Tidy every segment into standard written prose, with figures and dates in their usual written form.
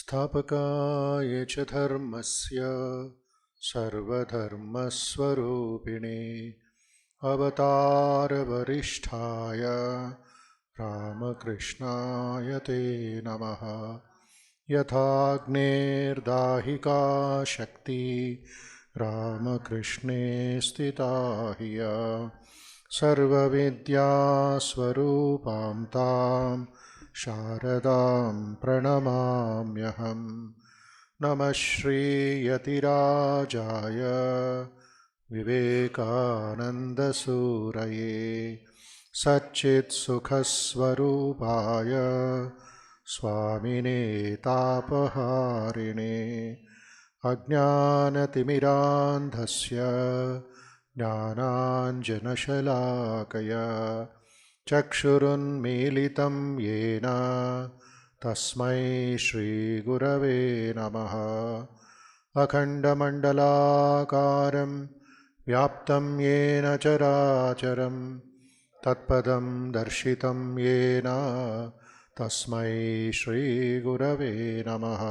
स्थापकाय च धर्मस्य सर्वधर्मस्वरूपिणे अवतारवरिष्ठाय रामकृष्णाय ते नमः। यथाग्नेर्दाहिका शक्ति रामकृष्णे स्थिता ह्य सर्वविद्यास्वरूपां तां शारदां प्रणमाम्यहम्। नमः श्रीयतिराजाय विवेकानन्दसूरये सच्चित्सुखस्वरूपाय स्वामिने तापहारिणे अज्ञानतिमिरान्धस्य ज्ञानाञ्जनशलाकया चक्षुरुन्मीलितं येन तस्मै श्रीगुरवे नमः। अखण्डमण्डलाकारं व्याप्तं येन चराचरं तत्पदं दर्शितं येन तस्मै श्रीगुरवे नमः।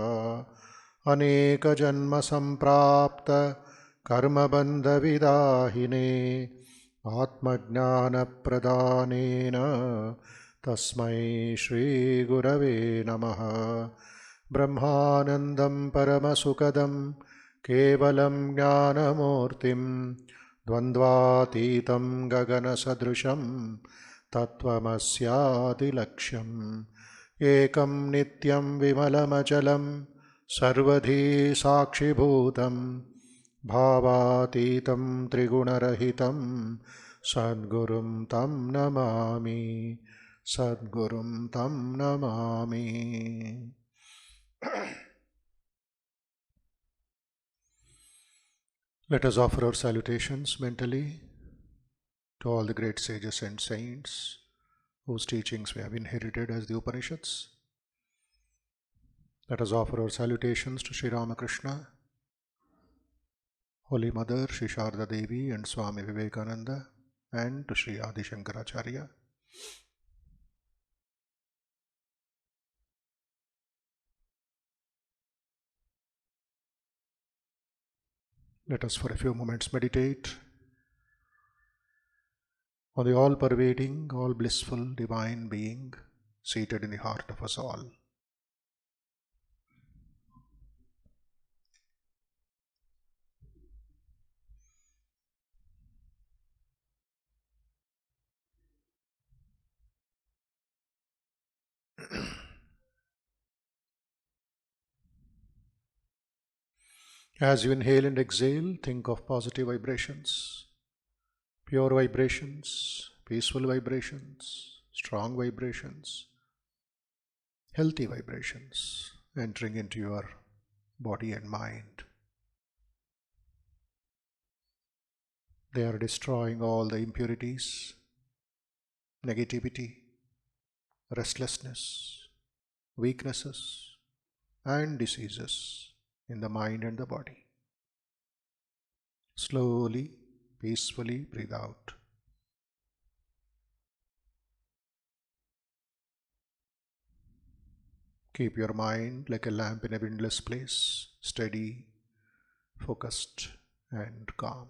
अनेकजन्मसम्प्राप्त कर्मबन्धविदाहिने आत्मज्ञानप्रदानेन तस्मै श्रीगुरवे नमः। ब्रह्मानन्दं परमसुखदं केवलं ज्ञानमूर्तिं द्वन्द्वातीतं गगनसदृशं तत्त्वमस्यादिलक्ष्यम् एकं नित्यं विमलमचलं सर्वधी साक्षिभूतं भावातीतं त्रिगुणरहितं सद्गुरुं तं नमामि, सद्गुरुं तं Namami. Let us offer our salutations mentally to all the great sages and saints whose teachings we have inherited as the Upanishads. Let us offer our salutations to Sri Ramakrishna, Holy Mother Sri Sharda Devi and Swami Vivekananda, and to Sri Adi Shankaracharya. Let us for a few moments meditate on the all-pervading, all-blissful Divine Being seated in the heart of us all. As you inhale and exhale, think of positive vibrations, pure vibrations, peaceful vibrations, strong vibrations, healthy vibrations entering into your body and mind. They are destroying all the impurities, negativity, restlessness, weaknesses, and diseases in the mind and the body. Slowly, peacefully breathe out. Keep your mind like a lamp in a windless place, steady, focused, and calm.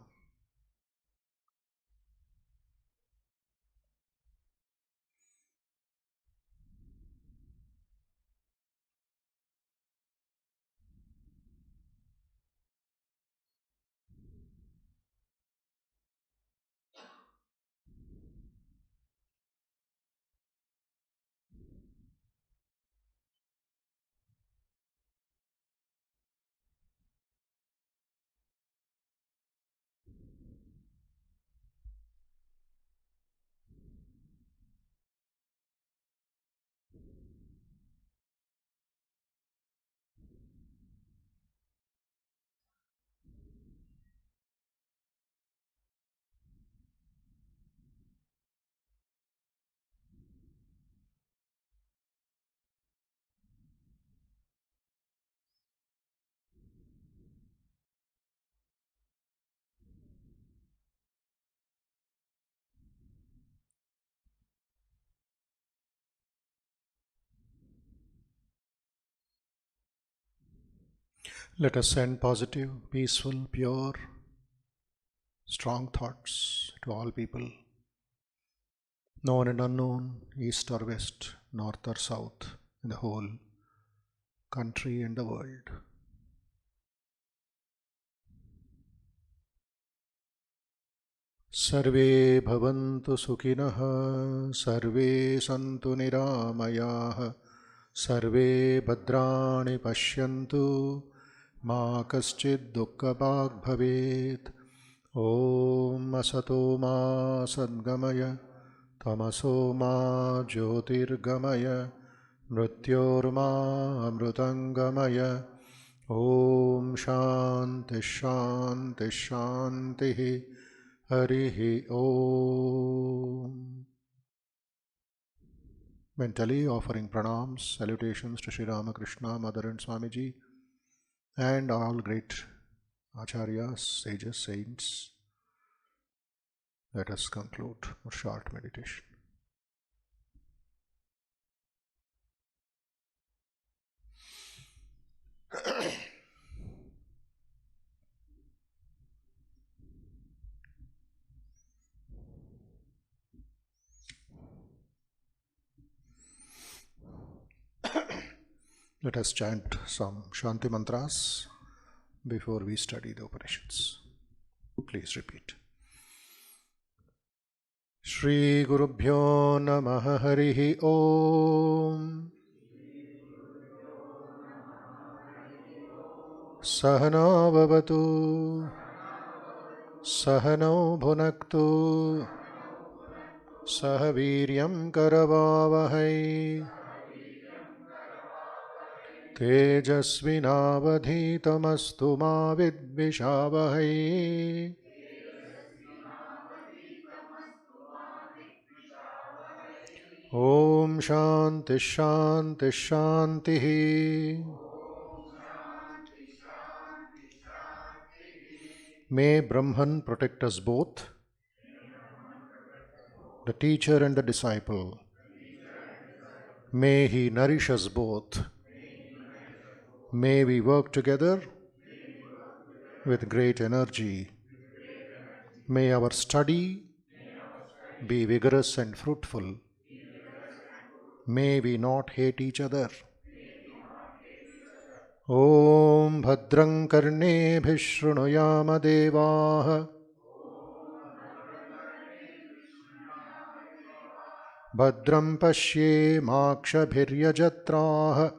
Let us send positive, peaceful, pure, strong thoughts to all people, known and unknown, east or west, north or south, in the whole country and the world. Sarve bhavantu sukhinah, sarve santu niramayah, sarve bhadrani pashyantu, ma kaschid dukkhabhag bhavet. Om asato ma sadgamaya, tamaso ma jyotirgamaya, mrityorma amrutangamaya. Om shanti shanti shanti. Harihi Om. Mentally offering pranams, salutations to Sri Ramakrishna, Mother and Swamiji, and all great acharyas, sages, saints. Let us conclude a short meditation. Let us chant some Shanti mantras before we study the Upanishads. Please repeat. Shri Gurubhyo Namaha Harihi Om. Sahana Bhavatu, Sahano Bhunaktu, Sahaviryam Karavavahai, Tejasvinavadhitamastu ma vidvishavahai. Om Shanti Shanti Shanti. May Brahman protect us both, the teacher and the disciple. May he nourish us both. May we work together with great energy. May our study be vigorous and fruitful. May we not hate each other. Om Bhadrang Karnebhiः Shrunuyama Devaः, Bhadram Pashyemakshabhiryajatraः,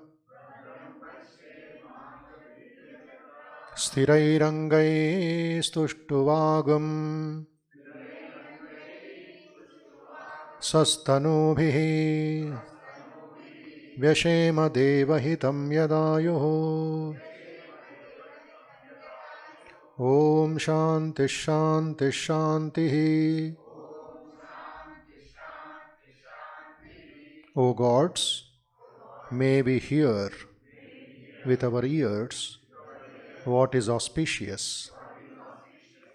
Sthirairangaistuštuvagam, Sastanubhiः Vyashema Devahitam Yadayuः. Om Shanti Shanti Shanti. O gods, may we hear with our ears what is auspicious.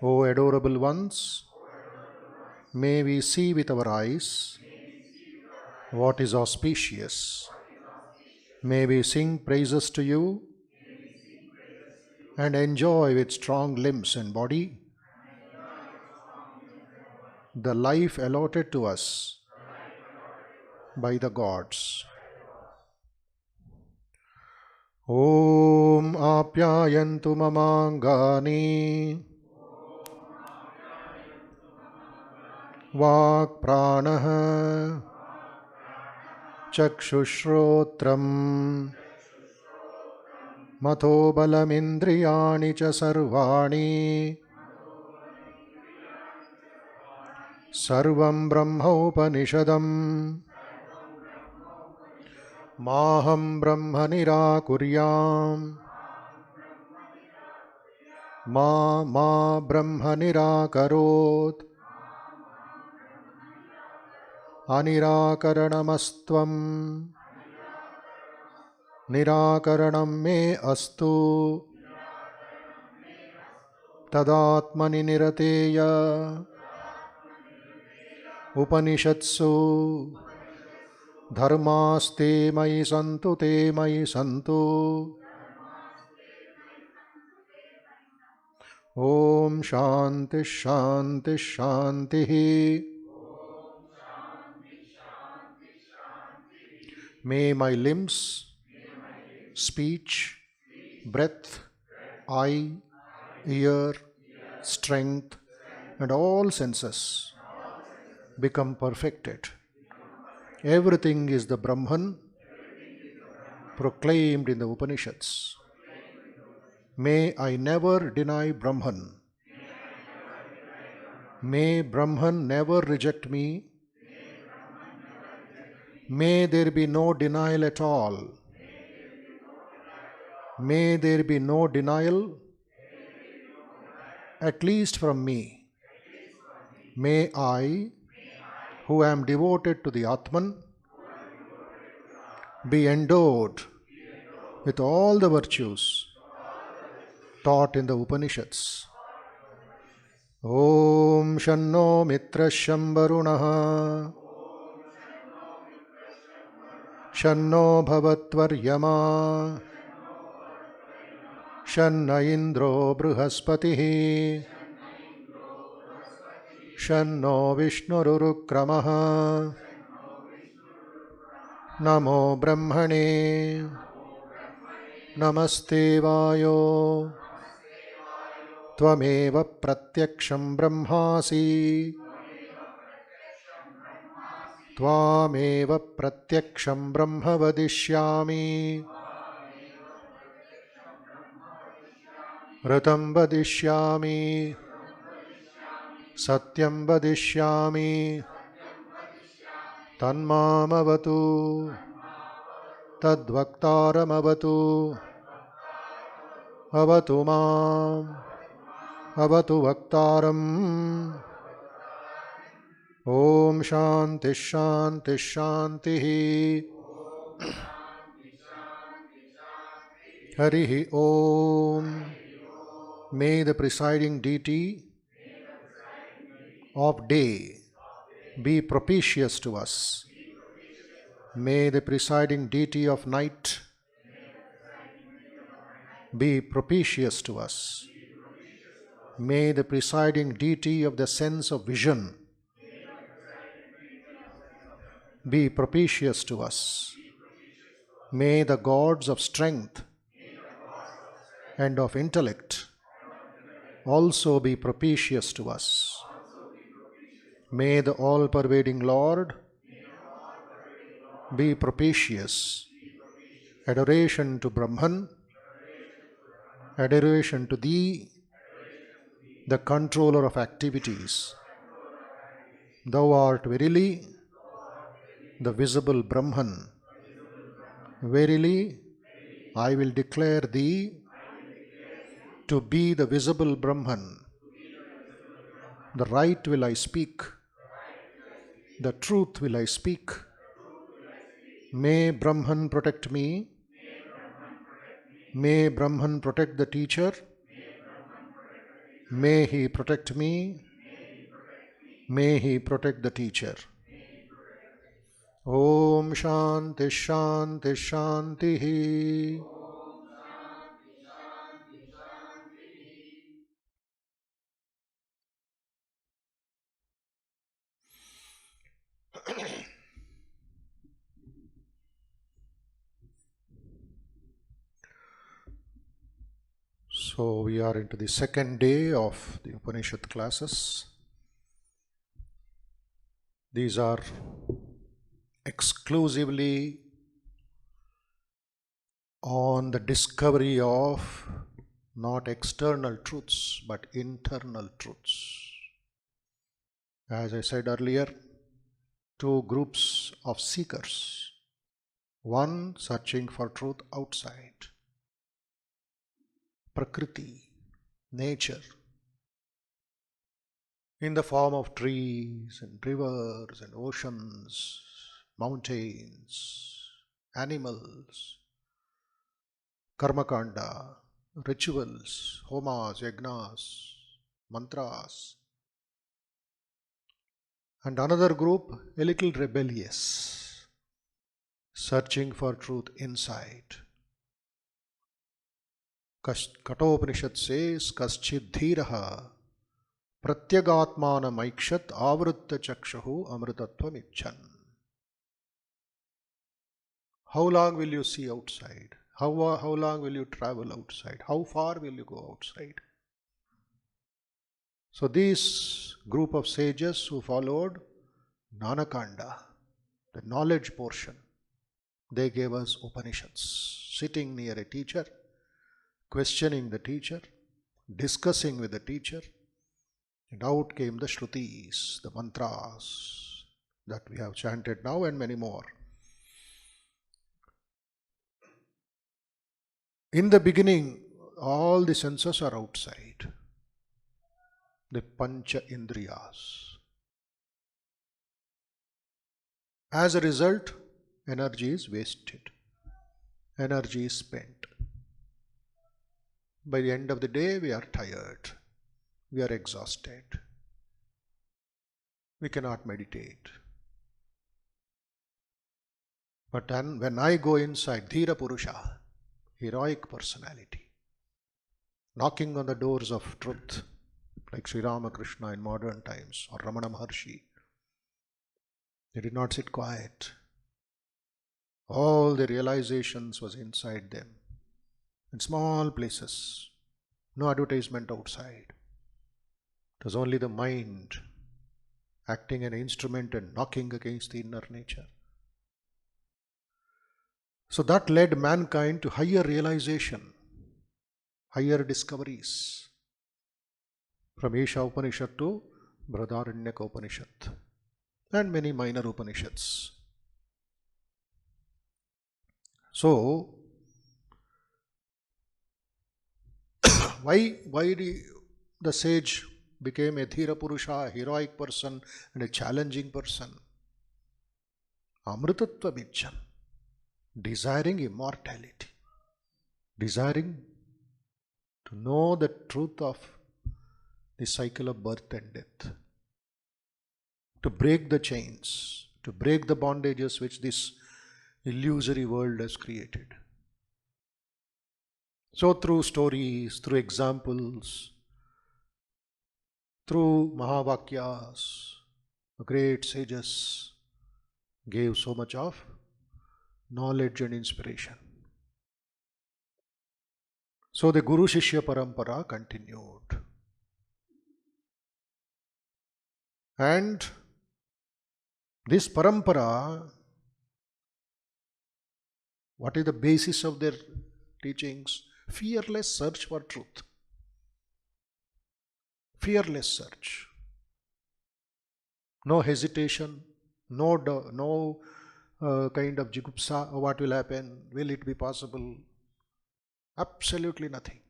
O adorable ones, may we see with our eyes what is auspicious. May we sing praises to you and enjoy with strong limbs and body the life allotted to us by the gods. Om Apyayantu Mamangani Vak Pranaha Chakshushrotram Matho Balamindriyani Cha Sarvani Sarvam Brahma Upanishadam Maham Brahma Nirakuryam Ma Brahma Nirakarot Anirakaranamastvam Nirakaranam me astu Tadatmani nirateya Upanishatsu Dharmaste mayi santu te mayi santu Om Shanti Shanti Shanti. May my limbs, speech, breath, eye, ear, strength, and all senses become perfected. Everything is the Brahman proclaimed in the Upanishads. May I never deny Brahman. May Brahman never reject me. May there be no denial at all. May there be no denial, at least from me. May I, who am devoted to the Atman, be endowed with all the virtues taught in the Upanishads. Om Shanno Mitrasham Varunaha Shanno Bhavatvaryama Shanna Indro Bruhaspatihi Shanno Vishnururukramaha Namo Brahmane Namaste Vayo Tvameva Pratyaksham Brahmasi Tvameva Pratyaksham Brahma Vadishyami Ratam Vadishyami Satyam Vadishyami Tanmamavatu Tadvaktaramavatu Avatu Mam Avatu Vaktaram. Om Shanti Shanti Shanti. Harihi Om. May the presiding deity of day be propitious to us. May the presiding deity of night be propitious to us. May the presiding deity of the sense of vision be propitious to us. May the gods of strength and of intellect also be propitious to us. May the all-pervading Lord be propitious. Adoration to Brahman, adoration to Thee, the controller of activities. Thou art verily the visible Brahman. Verily, I will declare Thee to be the visible Brahman. The right will I speak. The truth will I speak. May Brahman protect me. May Brahman protect the teacher. May he protect me. May he protect the teacher. Om Shanti Shanti Shanti. So we are into the second day of the Upanishad classes. These are exclusively on the discovery of not external truths but internal truths. As I said earlier, two groups of seekers. One searching for truth outside, Prakriti, nature, in the form of trees and rivers and oceans, mountains, animals, karmakanda, rituals, homas, yagnas, mantras. And another group, a little rebellious, searching for truth inside. Kathopanishad says, Kaschid dhiraha pratyagatmanam avritta chakshahu amritatvam icchan. How long will you see outside? How long will you travel outside? How far will you go outside? So this group of sages who followed Nanakanda, the knowledge portion, they gave us Upanishads, sitting near a teacher, questioning the teacher, discussing with the teacher, and out came the Shrutis, the mantras that we have chanted now and many more. In the beginning, all the senses are outside, the Pancha Indriyas. As a result, energy is wasted, energy is spent. By the end of the day, we are tired, we are exhausted, we cannot meditate. But then when I go inside, Dhira Purusha, heroic personality, knocking on the doors of truth, like Sri Ramakrishna in modern times, or Ramana Maharshi, they did not sit quiet. All the realizations was inside them, in small places, no advertisement outside. It was only the mind acting an instrument and knocking against the inner nature. So that led mankind to higher realization, higher discoveries, from ISA Upanishad to Brihadaranyaka Upanishad, and many minor Upanishads. So, why the sage became a Dhira Purusha, a heroic person and a challenging person? Amritatva Michan, desiring immortality, desiring to know the truth of the cycle of birth and death, to break the chains, to break the bondages which this illusory world has created. So through stories, through examples, through Mahavakyas, the great sages gave so much of knowledge and inspiration. So the Guru Shishya Parampara continued. And this Parampara, what is the basis of their teachings? Fearless search for truth. Fearless search. No hesitation, no kind of jigupsa, what will happen, will it be possible? Absolutely nothing.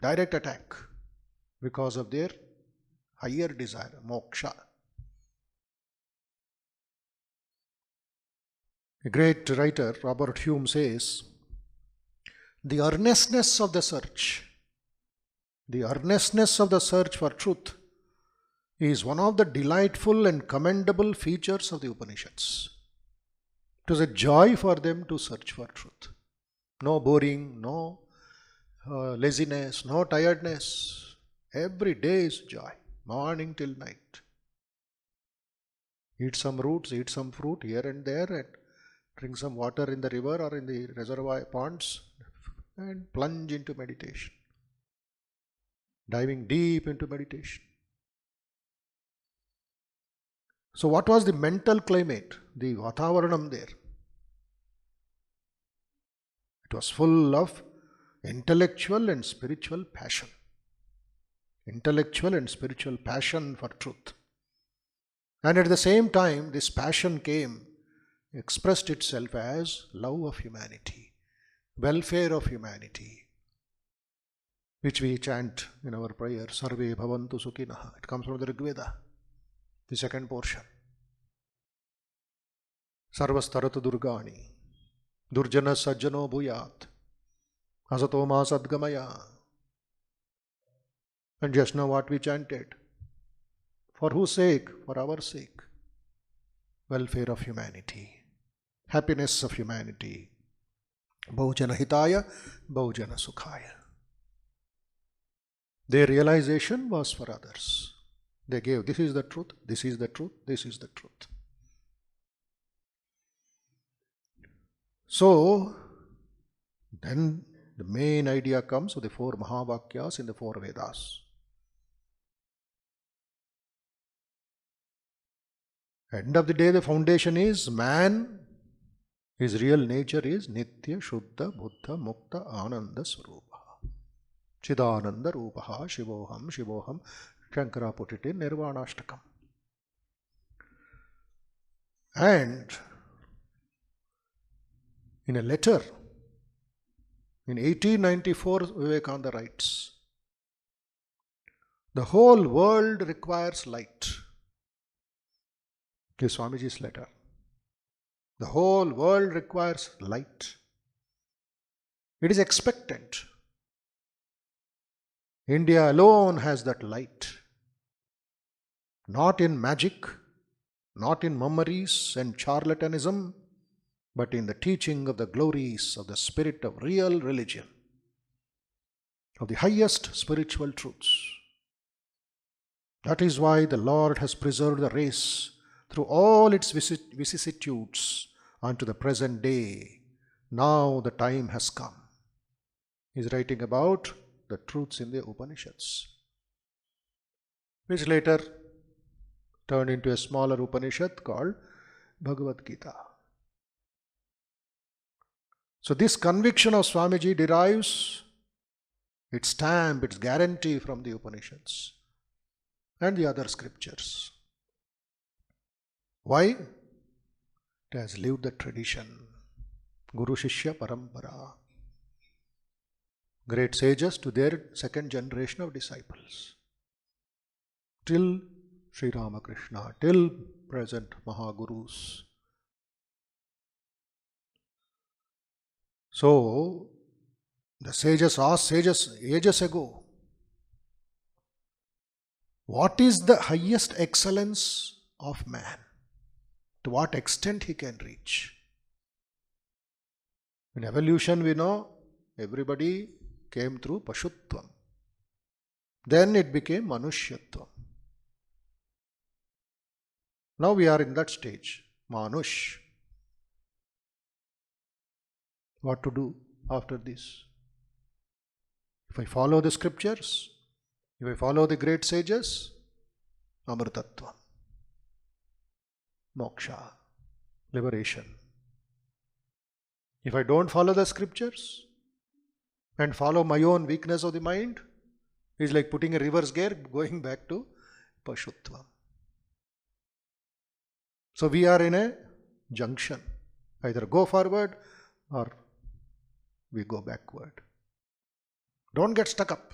Direct attack because of their higher desire, moksha. A great writer, Robert Hume, says, the earnestness of the search for truth is one of the delightful and commendable features of the Upanishads. It was a joy for them to search for truth. No boring, no laziness, no tiredness. Every day is joy, morning till night. Eat some roots, eat some fruit here and there, and drink some water in the river or in the reservoir ponds, and plunge into meditation, diving deep into meditation. So what was the mental climate, the vatavaranam there? It was full of intellectual and spiritual passion. Intellectual and spiritual passion for truth. And at the same time, this passion expressed itself as love of humanity, welfare of humanity, which we chant in our prayer, Sarve Bhavantu Sukhinaha. It comes from the Rigveda, the second portion. Sarvastaratu Durgani, Durjana Sajjano Bhuyat, Asatoma Sadgamaya. And just now what we chanted, for whose sake? For our sake. Welfare of humanity, happiness of humanity, Bahujana Hitaya, Bahujana Sukhaya. Their realization was for others. They gave, this is the truth, this is the truth, this is the truth. So, then the main idea comes with the 4 Mahavakyas in the 4 Vedas. End of the day, the foundation is man, his real nature is Nitya, Shuddha, Buddha, Mukta, Ananda Swarupa. Chidananda Rupaha, Shivoham, Shivoham. Shankara put it in Nirvanashtakam. And in a letter, in 1894, Vivekananda writes, the whole world requires light. This is Swamiji's letter. The whole world requires light. It is expectant. India alone has that light. Not in magic, not in mummeries and charlatanism, but in the teaching of the glories of the spirit of real religion, of the highest spiritual truths. That is why the Lord has preserved the race through all its vicissitudes unto the present day. Now the time has come. He is writing about the truths in the Upanishads, which later turned into a smaller Upanishad called Bhagavad Gita. So this conviction of Swamiji derives its stamp, its guarantee from the Upanishads and the other scriptures. Why? It has lived the tradition. Guru Shishya Parampara. Great sages to their second generation of disciples. Till Sri Ramakrishna, till present Mahagurus. So, the sages asked sages ages ago, what is the highest excellence of man? To what extent he can reach? In evolution we know everybody came through Pashutvam. Then it became Manushyatvam. Now we are in that stage, Manush. What to do after this? If I follow the scriptures, if I follow the great sages, Amritattvam, Moksha, liberation. If I don't follow the scriptures and follow my own weakness of the mind, it's like putting a reverse gear, going back to Pashutvam. So we are in a junction. Either go forward or we go backward. Don't get stuck up.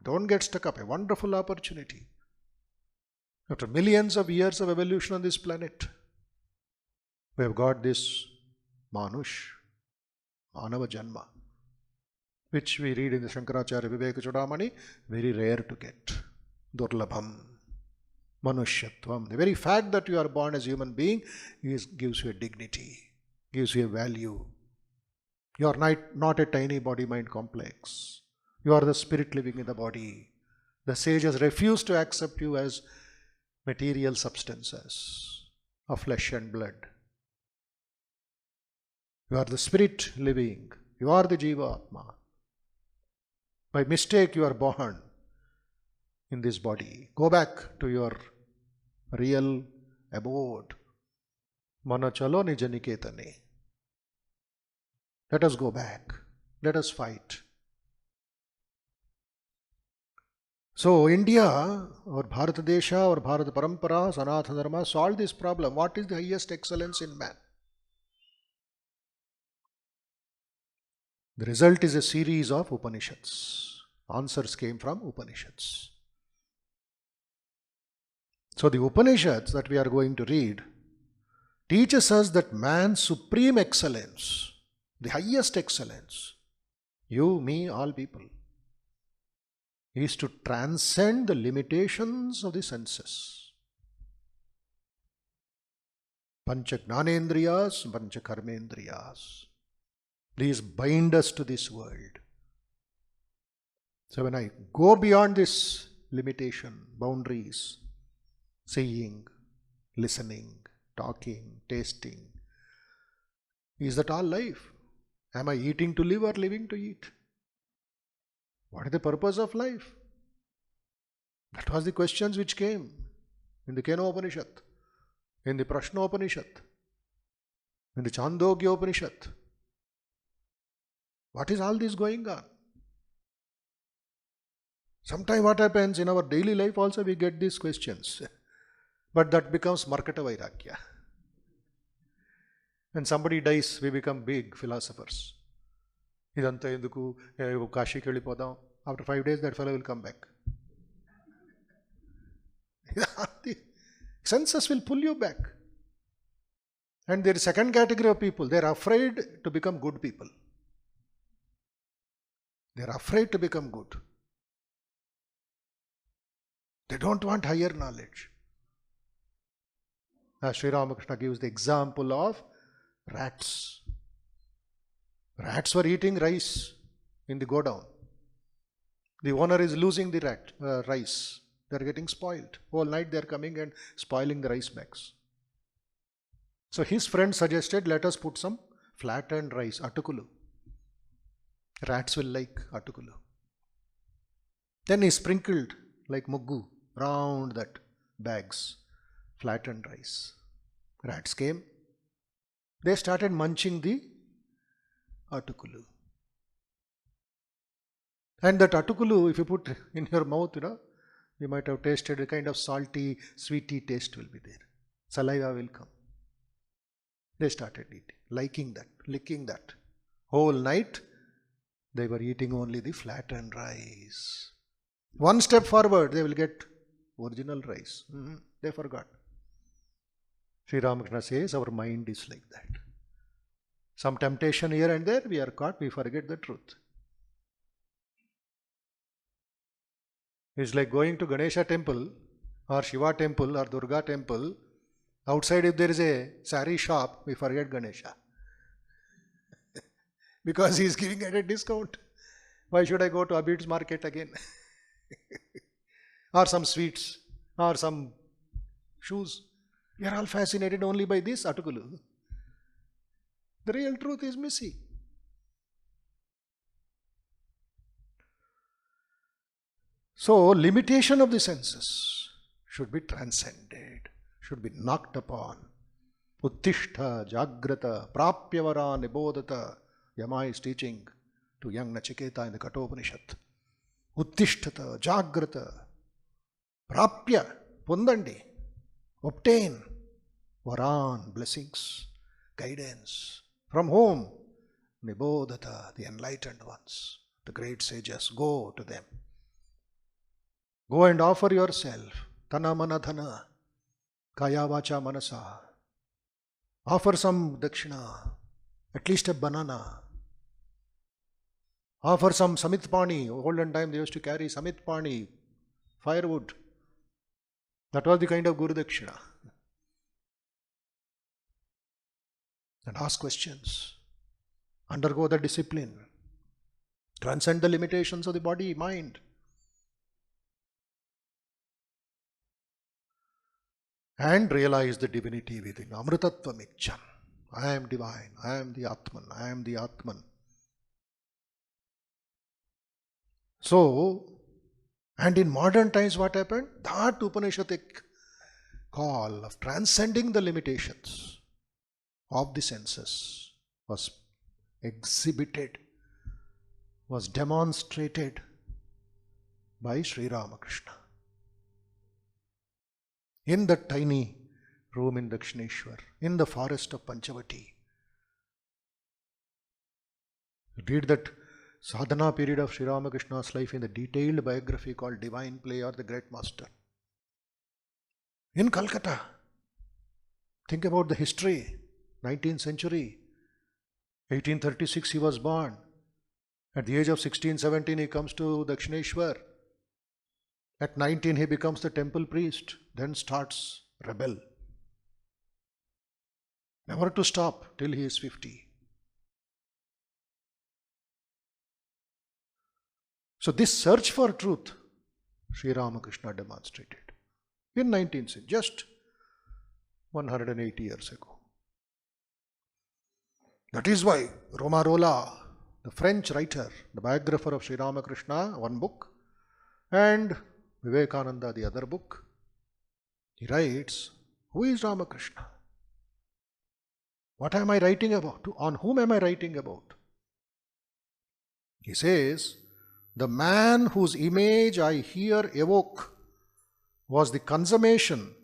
Don't get stuck up. A wonderful opportunity. After millions of years of evolution on this planet, we have got this Manush, Manava Janma, which we read in the Shankaracharya Viveka Chudamani, very rare to get. Durlabham, Manushyatvam. The very fact that you are born as a human being gives you a dignity, gives you a value. You are not a tiny body-mind complex. You are the spirit living in the body. The sages refuse to accept you as material substances of flesh and blood. You are the spirit living. You are the Jiva Atma. By mistake you are born in this body. Go back to your real abode. Mana chalo nija niketane. Let us go back. Let us fight. So India or Bharata Desha or Bharata Parampara, Sanatana Dharma solved this problem. What is the highest excellence in man? The result is a series of Upanishads. Answers came from Upanishads. So the Upanishads that we are going to read teaches us that man's supreme excellence, the highest excellence, you, me, all people, is to transcend the limitations of the senses. Pancha Gnanendriyas, Pancha Karmendriyas. These bind us to this world. So when I go beyond this limitation, boundaries, seeing, listening, talking, tasting, is that all life? Am I eating to live or living to eat? What is the purpose of life? That was the questions which came in the Kena Upanishad, in the Prashna Upanishad, in the Chandogya Upanishad. What is all this going on? Sometimes what happens in our daily life also we get these questions. But that becomes Markata Vairagya. When somebody dies, we become big philosophers. Idanta enduku, Kashiki velipodam. After 5 days, that fellow will come back. The senses will pull you back. And there is a second category of people. They are afraid to become good people. They are afraid to become good. They don't want higher knowledge. As Sri Ramakrishna gives the example of rats. Rats were eating rice in the godown. The owner is losing the rice. They are getting spoiled. Whole night they are coming and spoiling the rice bags. So his friend suggested, let us put some flattened rice, atukulu. Rats will like atukulu. Then he sprinkled like muggu round that bags, flattened rice. Rats came. They started munching the atukulu. And that atukulu, if you put in your mouth, you might have tasted a kind of salty, sweety taste will be there. Saliva will come. They started eating, liking that, licking that. Whole night, they were eating only the flattened rice. One step forward, they will get original rice. They forgot. Sri Ramakrishna says, our mind is like that. Some temptation here and there, we are caught, we forget the truth. It's like going to Ganesha temple or Shiva temple or Durga temple. Outside, if there is a sari shop, we forget Ganesha. Because he is giving at a discount. Why should I go to Abid's market again? Or some sweets or some shoes. We are all fascinated only by this atukulu. The real truth is missing. So, limitation of the senses should be transcended, should be knocked upon. Uttishta, Jagrata, Prapyavara, Nibodhata. Yama is teaching to young Nachiketa in the Kathopanishad. Uttishtata, Jagrata, Prapya, Pundandi, obtain Varan, blessings, guidance. From whom? Nibodhata, the enlightened ones, the great sages. Go to them. Go and offer yourself. Tana mana dhana, kaya vacha manasa. Offer some dakshina, at least a banana. Offer some samitpani. Olden time they used to carry samitpani, firewood. That was the kind of Guru Dakshina. And ask questions. Undergo the discipline. Transcend the limitations of the body, mind. And realize the divinity within. Amritattva mikchan. I am divine. I am the Atman. I am the Atman. So, and in modern times what happened? That Upanishadic call of transcending the limitations of the senses was exhibited, was demonstrated by Sri Ramakrishna. In that tiny room in Dakshineshwar, in the forest of Panchavati. Read that sadhana period of Sri Ramakrishna's life in the detailed biography called Divine Play or the Great Master. In Calcutta, think about the history, 19th century, 1836 he was born. At the age of 16, 17 he comes to Dakshineshwar. At 19 he becomes the temple priest, then starts rebel. Never to stop till he is 50. So this search for truth, Sri Ramakrishna demonstrated in 19th century, just 180 years ago. That is why Romarola, the French writer, the biographer of Sri Ramakrishna, one book, and Vivekananda, the other book, he writes, who is Ramakrishna? What am I writing about? On whom am I writing about? He says, the man whose image I here evoke was the consummation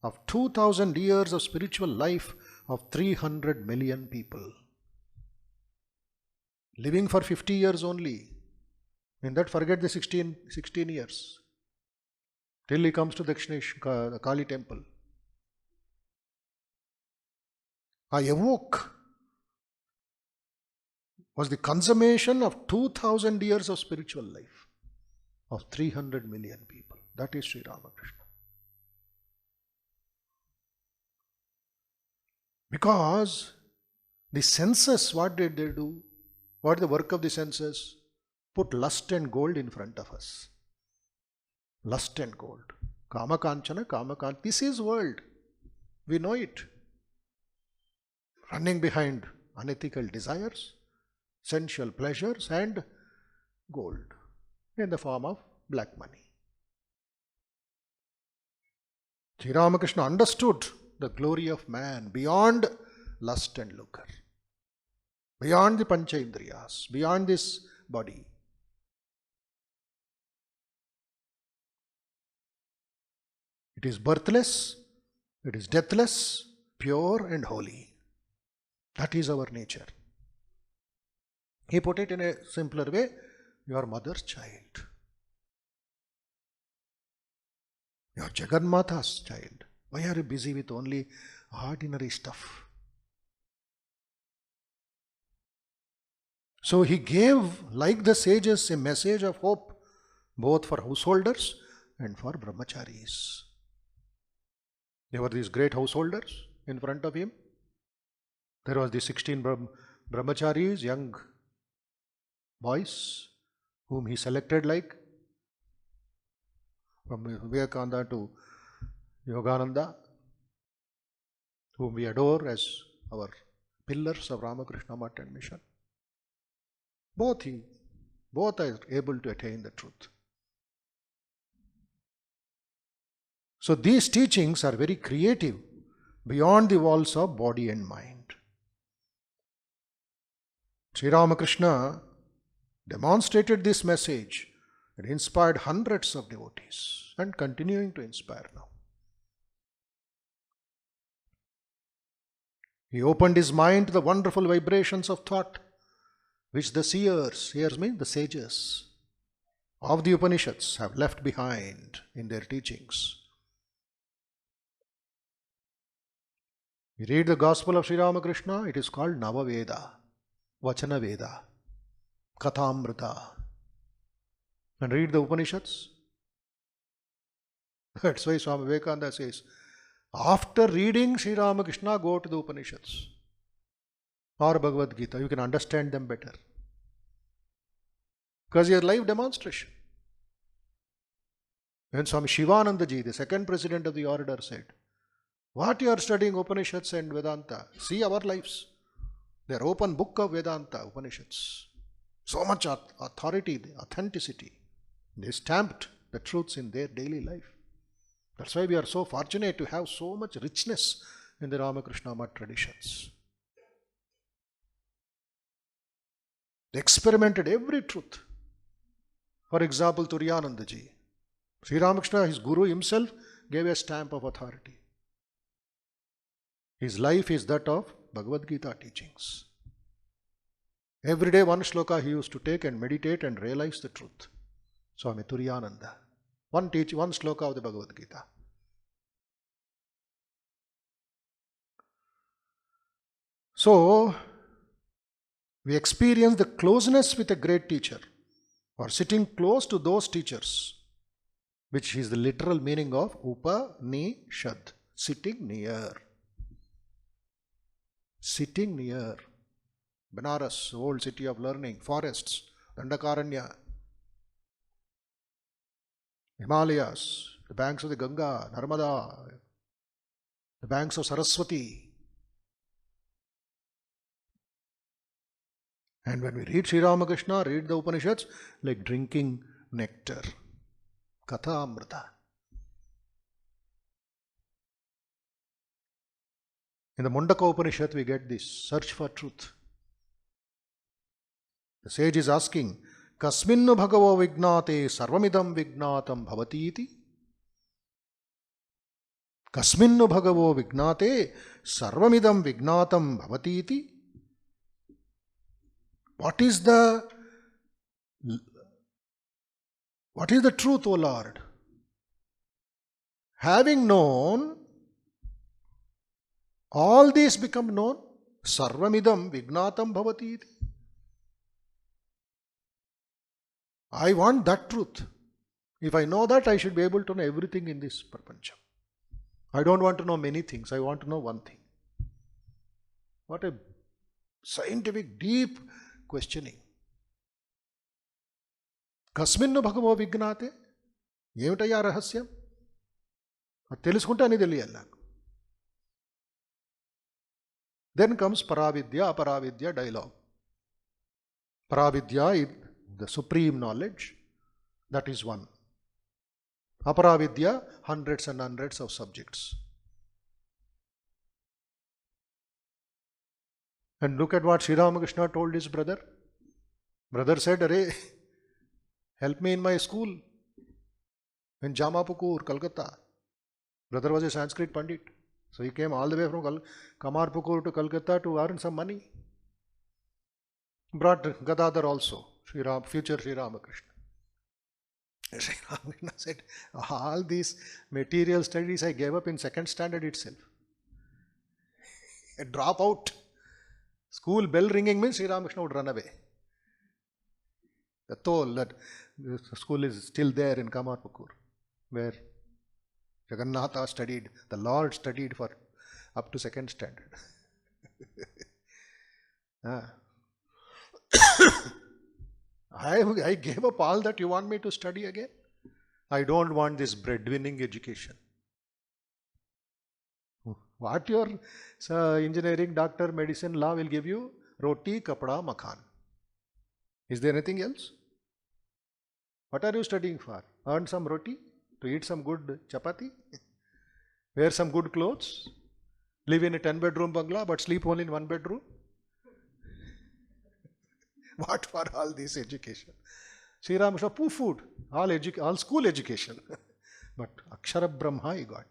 of 2000 years of spiritual life of 300 million people. Living for 50 years only. In that, forget the 16 years. Till he comes to the Kali temple. I evoke was the consummation of 2000 years of spiritual life of 300 million people. That is Sri Ramakrishna. Because the senses, what did they do? What is the work of the senses? Put lust and gold in front of us. Lust and gold. Kama kanchana, kama kanchana. This is world. We know it. Running behind unethical desires, sensual pleasures, and gold in the form of black money. Sri Ramakrishna understood the glory of man beyond lust and lucre, beyond the Pancha Indriyas, beyond this body. It is birthless, it is deathless, pure and holy. That is our nature. He put it in a simpler way, your mother's child. Your Jagannatha's child. Why are you busy with only ordinary stuff? So he gave, like the sages, a message of hope, both for householders and for brahmacharis. There were these great householders in front of him. There was the 16 brahmacharis, young boys, whom he selected like, from Vivekananda to Yogananda, whom we adore as our pillars of Ramakrishna Math and Mission. Both are able to attain the truth. So these teachings are very creative, beyond the walls of body and mind. Sri Ramakrishna demonstrated this message and inspired hundreds of devotees and continuing to inspire now. He opened his mind to the wonderful vibrations of thought which the seers mean the sages of the Upanishads have left behind in their teachings. We read the Gospel of Sri Ramakrishna, it is called Navaveda, Vachana Veda, Kathamrita. And read the Upanishads. That's why Swami Vivekananda says, after reading Sri Ramakrishna, go to the Upanishads or Bhagavad Gita. You can understand them better. Because your life demonstration. When Swami Shivanandaji, the second president of the order, said, what you are studying Upanishads and Vedanta? See our lives. They are open book of Vedanta, Upanishads. So much authority, authenticity. They stamped the truths in their daily life. That's why we are so fortunate to have so much richness in the Ramakrishna Math traditions. They experimented every truth. For example, Turiyanandaji. Sri Ramakrishna, his guru himself, gave a stamp of authority. His life is that of Bhagavad Gita teachings. Every day one shloka he used to take and meditate and realize the truth. Swami Turiyananda. One shloka of the Bhagavad Gita. So, we experience the closeness with a great teacher, or sitting close to those teachers, which is the literal meaning of Upanishad, sitting near. Sitting near. Banaras, old city of learning, forests, Dandakaranya. Himalayas, the banks of the Ganga, Narmada, the banks of Saraswati. And when we read Sri Ramakrishna, read the Upanishads, like drinking nectar. Katha Amrita. In the Mundaka Upanishad, we get this search for truth. The sage is asking, Kasminnu bhagavo vignate sarvamidam vignatam bhavati iti? Kasminnu bhagavo vignate sarvamidam vignatam bhavati iti? What is the truth, O Lord? Having known, all these become known. Sarvamidam vignatam bhavati iti. I want that truth. If I know that, I should be able to know everything in this prapancha. I don't want to know many things. I want to know one thing. What a scientific, deep questioning. Kasminnu bhagavo vignate? ఏమిటయ్యా రహస్యం? అది తెలుసుకుంటే అని తెలియాలి నాకు. Then comes Paravidya, Aparavidya dialogue. Paravidya is the supreme knowledge. That is one. Aparavidya, hundreds and hundreds of subjects. And look at what Sri Ramakrishna told his brother. Brother said, Arey, help me in my school in Jamapukur, Calcutta. Brother was a Sanskrit Pandit. So he came all the way from Kamarpukur to Calcutta to earn some money. Brought Gadadhar also, future Sri Ramakrishna. Sri Ramakrishna said, all these material studies I gave up in second standard itself. A drop out. School bell ringing means Sri Ramakrishna would run away. The toll that the school is still there in Kamarpukur, where Jagannatha studied, the Lord studied for up to second standard. I gave up all that. You want me to study again? I don't want this breadwinning education. What your engineering, doctor, medicine, law will give you? Roti, kapda, makhan. Is there anything else? What are you studying for? Earn some roti? To eat some good chapati? Wear some good clothes? Live in a 10-bedroom bungalow but sleep only in one bedroom? What for all this education? Sri Ramakrishna poo-fooed all school education. But Akshara Brahma he got.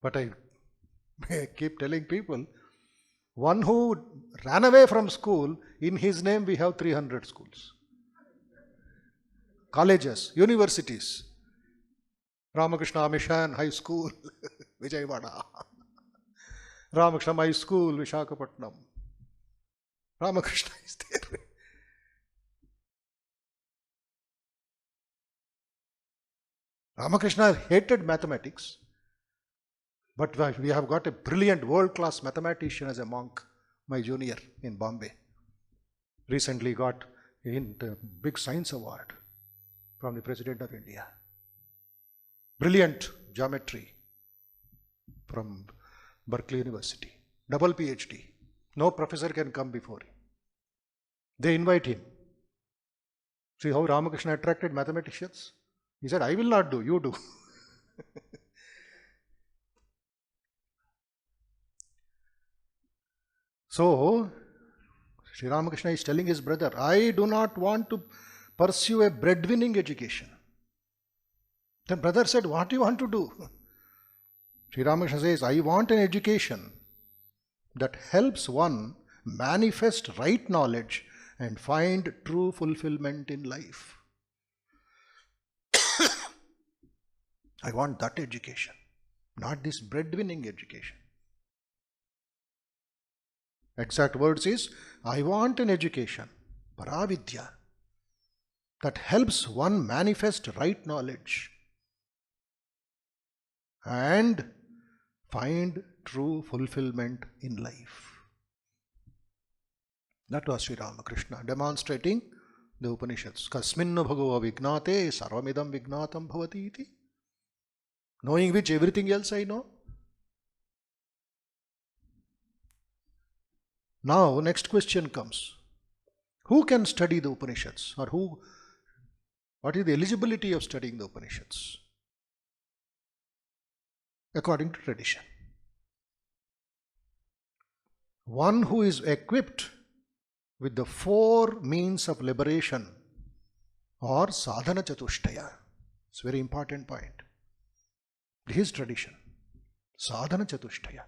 But I keep telling people, one who ran away from school, in his name we have 300 schools. Colleges, universities. Ramakrishna Mission High School, Vijayawada. Ramakrishna High School, Vishakhapatnam. Ramakrishna is there. Ramakrishna hated mathematics, but we have got a brilliant world-class mathematician as a monk, my junior in Bombay. Recently got the big science award from the President of India. Brilliant geometry from Berkeley University. Double PhD. No professor can come before him. They invite him. See how Ramakrishna attracted mathematicians? He said, I will not do, you do. So, Sri Ramakrishna is telling his brother, I do not want to pursue a breadwinning education. The brother said, what do you want to do? Sri Ramakrishna says, I want an education that helps one manifest right knowledge and find true fulfillment in life. I want that education, not this breadwinning education. Exact words is, I want an education, Paravidya, that helps one manifest right knowledge and find true fulfillment in life. That was Sri Ramakrishna demonstrating the Upanishads. Kasminna bhagava vignate sarvamidam vignatam bhavati iti. Knowing which everything else I know. Now, next question comes. Who can study the Upanishads? Or what is the eligibility of studying the Upanishads? According to tradition. One who is equipped with the 4 means of liberation or sadhana chatushtaya. It's a very important point. His tradition. Sadhana chatushtaya.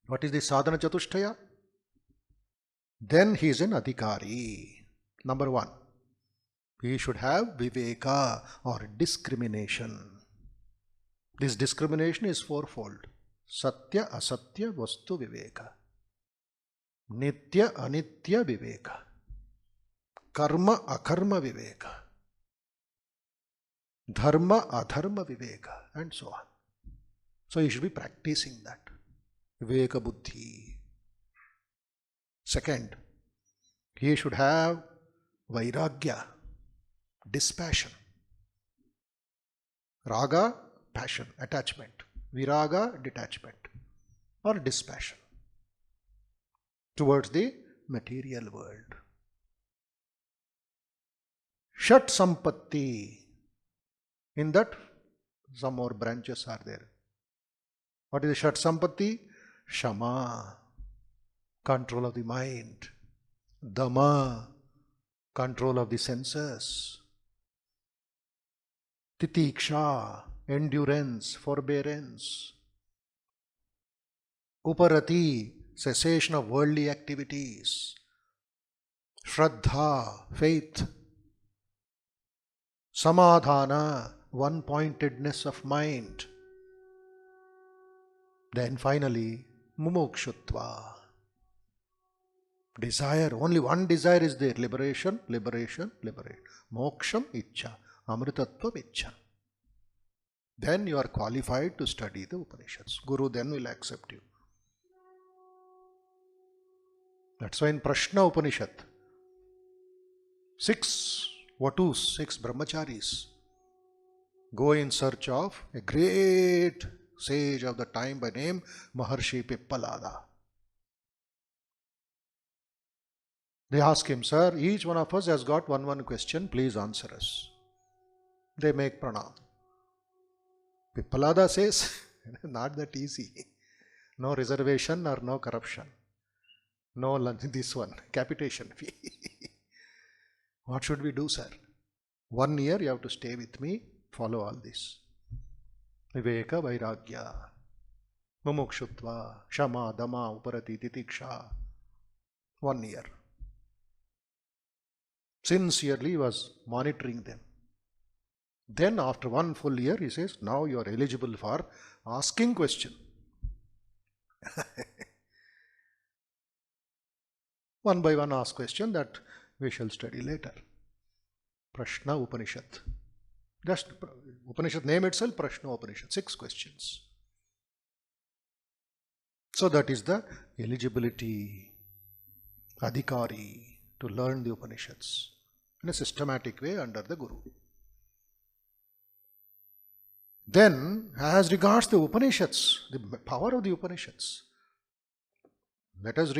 What is the sadhana chatushtaya? Then he is an adhikari. Number 1. He should have viveka or discrimination. This discrimination is 4-fold. Satya asatya vastu viveka. Nitya anitya viveka. Karma akarma viveka. Dharma adharma viveka. And so on. So you should be practicing that. Viveka buddhi. Second, he should have vairagya, dispassion. Raga, passion, attachment. Viraga, detachment or dispassion towards the material world. Shat sampatti. In that, some more branches are there. What is the Shat sampatti? Shama, control of the mind. Dhamma, control of the senses. Titiksha, endurance, forbearance. Uparati, cessation of worldly activities. Shraddha, faith. Samadhana, one-pointedness of mind. Then finally, mumukshutva. Desire, only one desire is there. Liberation, liberation, liberation. Moksham ichcha, amritatvam ichcha. Then you are qualified to study the Upanishads. Guru then will accept you. That's why in Prashna Upanishad, 6 Vatus, 6 brahmacharis go in search of a great sage of the time by name Maharshi Pippalada. They ask him, sir, each one of us has got one question, please answer us. They make pranam. Pippalada says, not that easy. No reservation or no corruption. No this one, capitation fee. What should we do, sir? 1 year you have to stay with me, follow all this. Viveka, Vairagya, Mumukshutva, Shama, Dhamma, Uparati, Titiksha. 1 year. Sincerely he was monitoring them. Then after 1 full year he says, now you are eligible for asking question. One by one ask question that we shall study later. Prashna Upanishad. Just Upanishad name itself, Prashna Upanishad. 6 questions. So that is the eligibility, adhikari, to learn the Upanishads in a systematic way under the Guru. Then, as regards the Upanishads, the power of the Upanishads, let us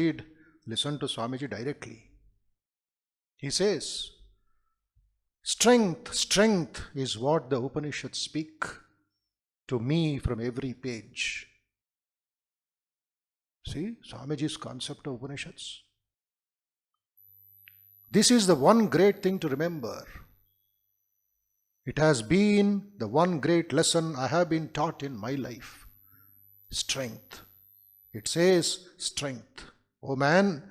listen to Swamiji directly. He says, strength is what the Upanishads speak to me from every page. See, Swamiji's concept of Upanishads. This is the one great thing to remember. It has been the one great lesson I have been taught in my life. Strength. It says strength. O man,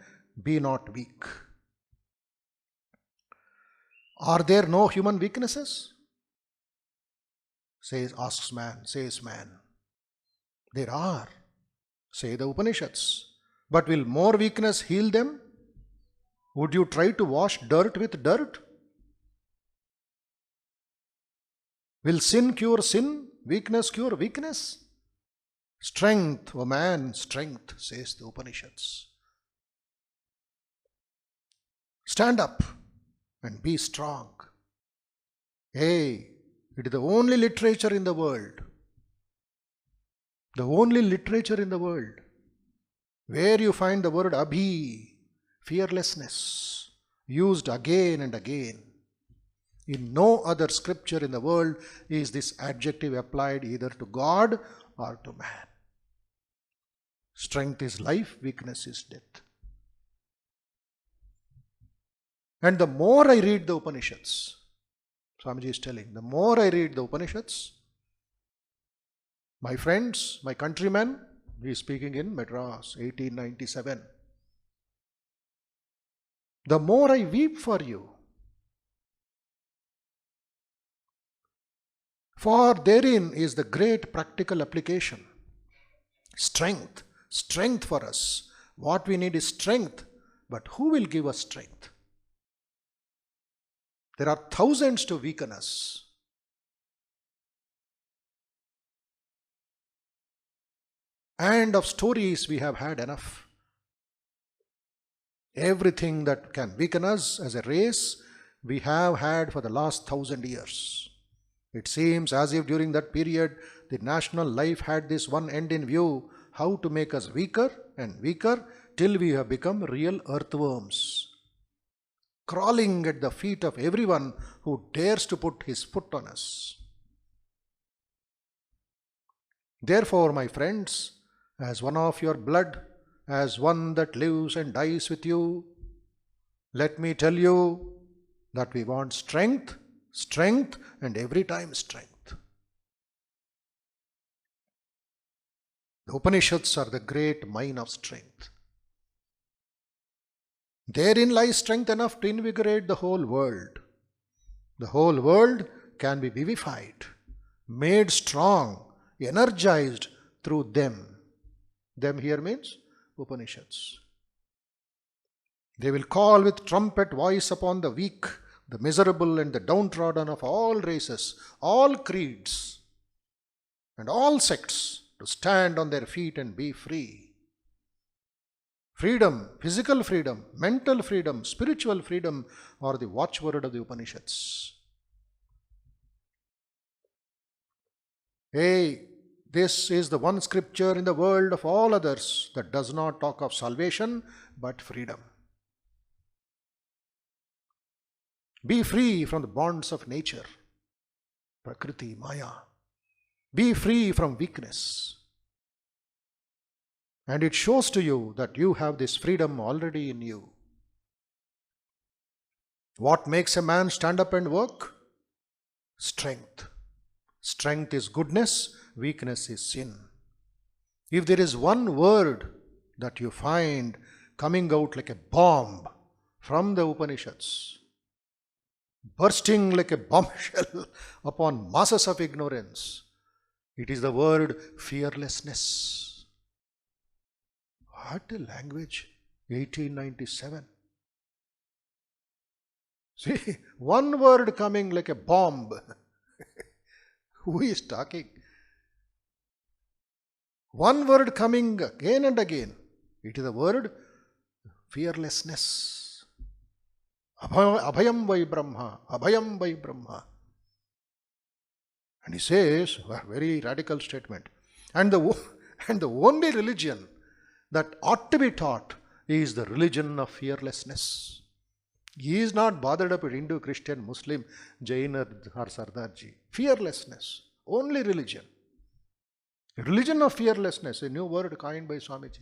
be not weak. Are there no human weaknesses? Asks man, says man. There are, say the Upanishads. But will more weakness heal them? Would you try to wash dirt with dirt? Will sin cure sin? Weakness cure weakness? Strength, O man, strength, says the Upanishads. Stand up. and be strong. Hey, it is the only literature in the world. The only literature in the world where you find the word abhi, fearlessness, used again and again. In no other scripture in the world is this adjective applied either to God or to man. Strength is life, weakness is death. And the more I read the Upanishads, Swamiji is telling, the more I read the Upanishads, my friends, my countrymen, he is speaking in Madras, 1897, the more I weep for you. For therein is the great practical application. Strength, strength for us. What we need is strength, but who will give us strength? There are thousands to weaken us. And of stories we have had enough. Everything that can weaken us as a race, we have had for the last 1,000 years. It seems as if during that period, the national life had this one end in view, how to make us weaker and weaker till we have become real earthworms, crawling at the feet of everyone who dares to put his foot on us. Therefore, my friends, as one of your blood, as one that lives and dies with you, let me tell you that we want strength, strength, and every time strength. The Upanishads are the great mine of strength. Therein lies strength enough to invigorate the whole world. The whole world can be vivified, made strong, energized through them. Them here means Upanishads. They will call with trumpet voice upon the weak, the miserable and the downtrodden of all races, all creeds, and all sects to stand on their feet and be free. Freedom, physical freedom, mental freedom, spiritual freedom are the watchword of the Upanishads. Hey, this is the one scripture in the world of all others that does not talk of salvation but freedom. Be free from the bonds of nature, Prakriti, Maya. Be free from weakness. And it shows to you that you have this freedom already in you. What makes a man stand up and work? Strength. Strength is goodness, weakness is sin. If there is one word that you find coming out like a bomb from the Upanishads, bursting like a bombshell upon masses of ignorance, it is the word fearlessness. What a language! 1897. See, one word coming like a bomb. Who is talking? One word coming again and again. It is the word fearlessness. Abhayam vai Brahma. Abhayam vai Brahma. And he says, a very radical statement. And the only religion that ought to be taught is the religion of fearlessness. He is not bothered about Hindu, Christian, Muslim, Jain or Sardarji. Fearlessness. Only religion. Religion of fearlessness, a new word coined by Swamiji.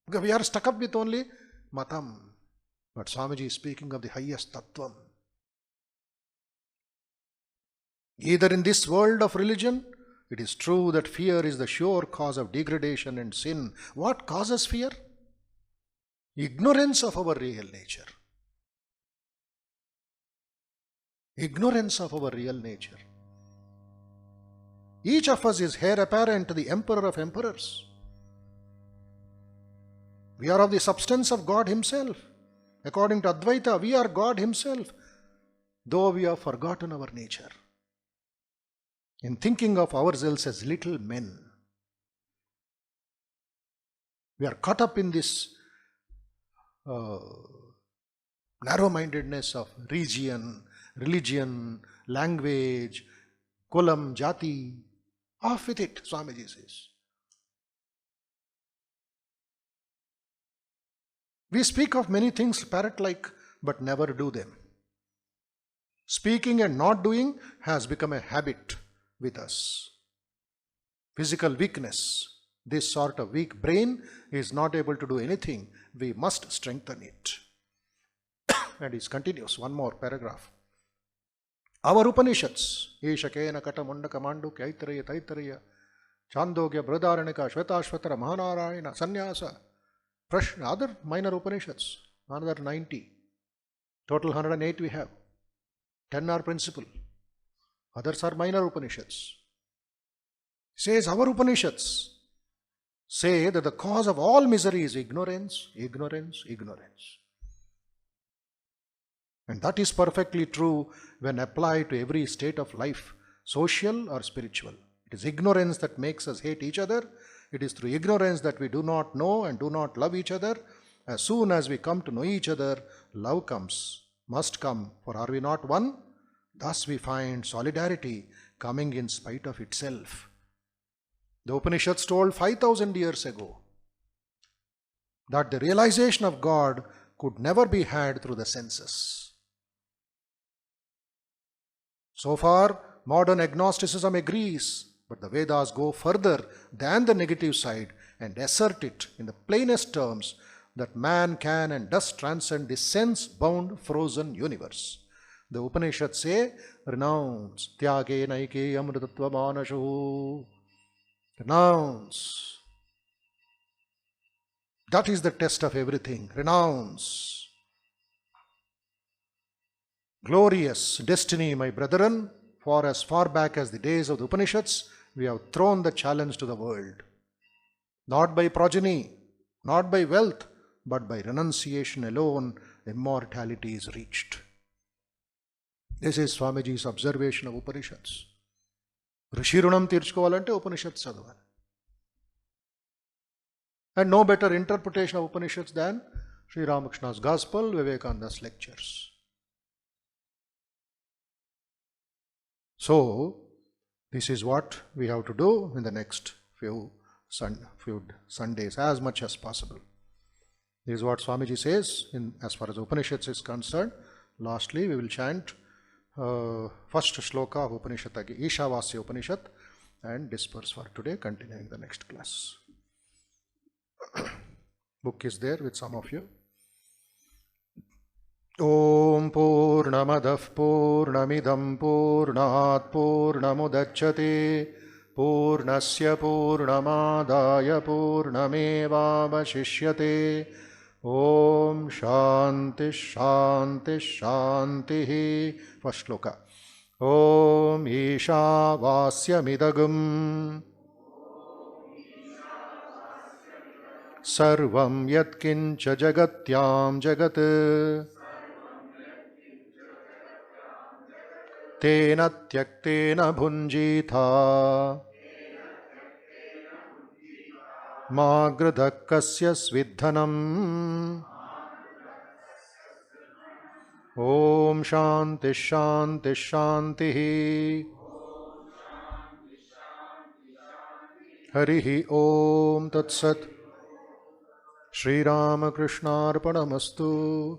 Because we are stuck up with only matam. But Swamiji is speaking of the highest tattvam. Either in this world of religion, it is true that fear is the sure cause of degradation and sin. What causes fear? Ignorance of our real nature. Ignorance of our real nature. Each of us is heir apparent to the emperor of emperors. We are of the substance of God Himself. According to Advaita, we are God Himself, though we have forgotten our nature. In thinking of ourselves as little men, we are caught up in this narrow-mindedness of region, religion, language, kulam, jati. Off with it, Swamiji says. We speak of many things parrot-like, but never do them. Speaking and not doing has become a habit with us. Physical weakness. This sort of weak brain is not able to do anything. We must strengthen it. And it continues, one more paragraph. Our Upanishads, Ishakena Kata Mundaka Mandu Kaitaraya Taitaraya, Chandogya Bradaranika Shvetashvatara Mahanarayana Sannyasa, Prashna, other minor Upanishads, another 90. Total 108 we have. 10 are principal. Others are minor Upanishads. Says our Upanishads say that the cause of all misery is ignorance, ignorance, ignorance. And that is perfectly true when applied to every state of life, social or spiritual. It is ignorance that makes us hate each other. It is through ignorance that we do not know and do not love each other. As soon as we come to know each other, love comes, must come, for are we not one? Thus we find solidarity coming in spite of itself. The Upanishads told 5,000 years ago that the realization of God could never be had through the senses. So far, modern agnosticism agrees, but the Vedas go further than the negative side and assert it in the plainest terms that man can and does transcend the sense-bound frozen universe. The Upanishads say, renounce, tyage naike amritatva manashu. Renounce. That is the test of everything. Renounce. Glorious destiny, my brethren, for as far back as the days of the Upanishads, we have thrown the challenge to the world. Not by progeny, not by wealth, but by renunciation alone, immortality is reached. This is Swamiji's observation of Upanishads. Rishi Runam తీర్చుకోవాలంటే Upanishads చదవాలి. And no better interpretation of Upanishads than Sri Ramakrishna's Gospel, Vivekananda's lectures. So, this is what we have to do in the next few Sundays, as much as possible. This is what Swamiji says as far as Upanishads is concerned. Lastly, we will chant first shloka of Upanishad, Ishavasya Upanishad, and disperse for today, continuing the next class. Book is there with some of you. Om Purnamadah Purnamidam Purnat Purnamudachyate Purnasya Purnamadaya Purnamevavashishyate. Om Shanti Shanti Shanti. First shloka. Om Ishavasya Midagum Sarvam Yatkincha Jagatyam Jagat Tena Tyaktena Bhunjitha Magradhakkasya Svidhanam. Om Shanti Shanti Shanti. Harihi Om Tat Sat. Shri Ramakrishna Arpanamastu.